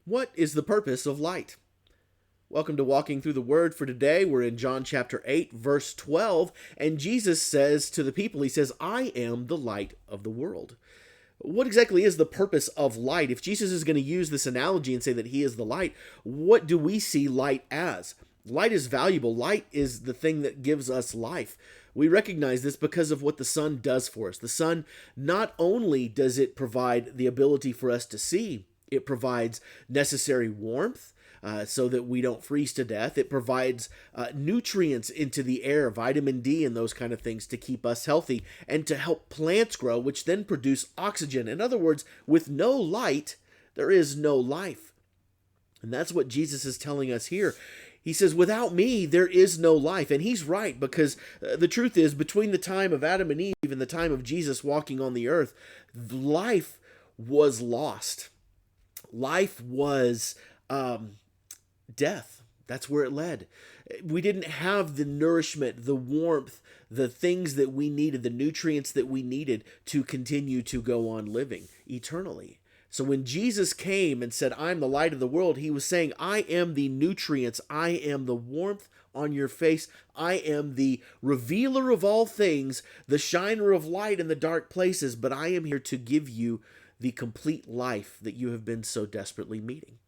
What is the purpose of light? Welcome to Walking Through the Word. For today, we're in John chapter 8, verse 12, and Jesus says to the people, he says, I am the light of the world. What exactly is the purpose of light? If Jesus is going to use this analogy and say that he is the light, what do we see light as? Light is valuable. Light is the thing that gives us life. We recognize this because of what the sun does for us. The sun, not only does it provide the ability for us to see, it provides necessary warmth, so that we don't freeze to death. It provides nutrients into the air, vitamin D and those kind of things to keep us healthy and to help plants grow, which then produce oxygen. In other words, with no light, there is no life. And that's what Jesus is telling us here. He says, without me, there is no life. And he's right, because the truth is, between the time of Adam and Eve and the time of Jesus walking on the earth, life was lost. Life was death. That's where it led. We didn't have the nourishment, the warmth, the things that we needed, the nutrients that we needed to continue to go on living eternally. So when Jesus came and said, I'm the light of the world, he was saying, I am the nutrients. I am the warmth on your face. I am the revealer of all things, the shiner of light in the dark places, but I am here to give you the complete life that you have been so desperately needing.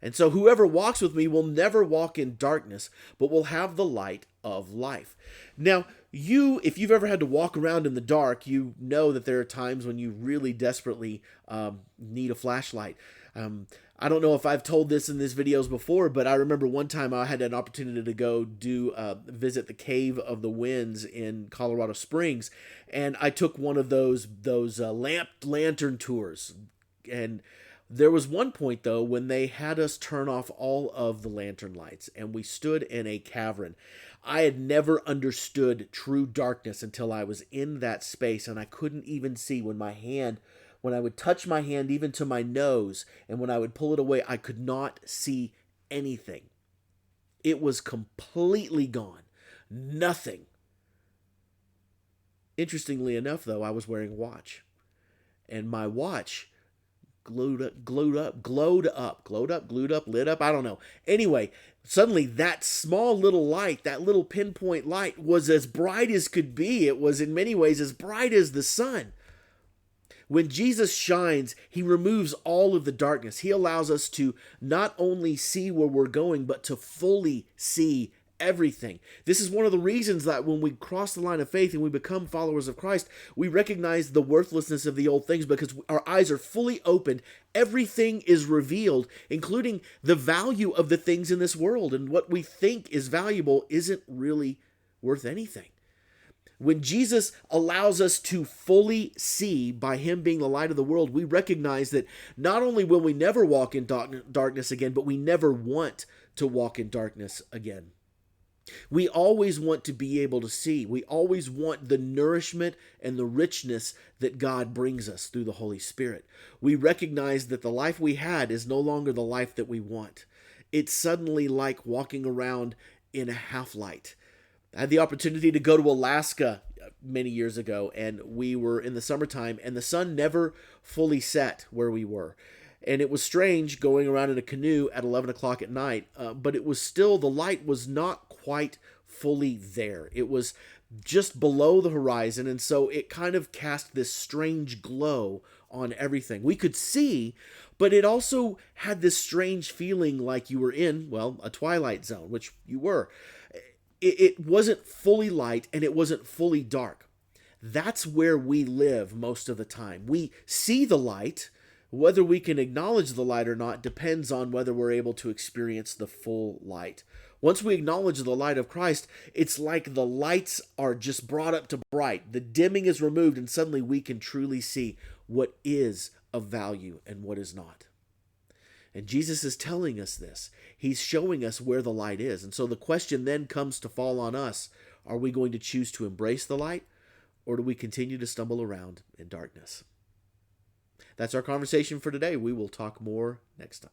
And so whoever walks with me will never walk in darkness, but will have the light of life. Now, if you've ever had to walk around in the dark, you know that there are times when you really desperately need a flashlight. I don't know if I've told this in these videos before, but I remember one time I had an opportunity to go visit the Cave of the Winds in Colorado Springs, and I took one of those lantern tours. And there was one point, though, when they had us turn off all of the lantern lights, and we stood in a cavern. I had never understood true darkness until I was in that space, and I couldn't even see when I would touch my hand even to my nose, and when I would pull it away, I could not see anything. It was completely gone. Nothing. Interestingly enough, though, I was wearing a watch, and my watch glued up, lit up, I don't know. Anyway, suddenly that small little light, that little pinpoint light was as bright as could be. It was in many ways as bright as the sun. When Jesus shines, he removes all of the darkness. He allows us to not only see where we're going, but to fully see everything. This is one of the reasons that when we cross the line of faith and we become followers of Christ, we recognize the worthlessness of the old things because our eyes are fully opened. Everything is revealed, including the value of the things in this world. And what we think is valuable isn't really worth anything. When Jesus allows us to fully see by him being the light of the world, we recognize that not only will we never walk in darkness again, but we never want to walk in darkness again. We always want to be able to see. We always want the nourishment and the richness that God brings us through the Holy Spirit. We recognize that the life we had is no longer the life that we want. It's suddenly like walking around in a half light. I had the opportunity to go to Alaska many years ago, and we were in the summertime, and the sun never fully set where we were. And it was strange going around in a canoe at 11 o'clock at night, but it was still, the light was not quite fully there. It was just below the horizon, and so it kind of cast this strange glow on everything. We could see, but it also had this strange feeling like you were in, well, a twilight zone, which you were. It wasn't fully light, and it wasn't fully dark. That's where we live most of the time. We see the light. Whether we can acknowledge the light or not depends on whether we're able to experience the full light. Once we acknowledge the light of Christ, it's like the lights are just brought up to bright. The dimming is removed, and suddenly we can truly see what is of value and what is not. And Jesus is telling us this. He's showing us where the light is. And so the question then comes to fall on us. Are we going to choose to embrace the light, or do we continue to stumble around in darkness? That's our conversation for today. We will talk more next time.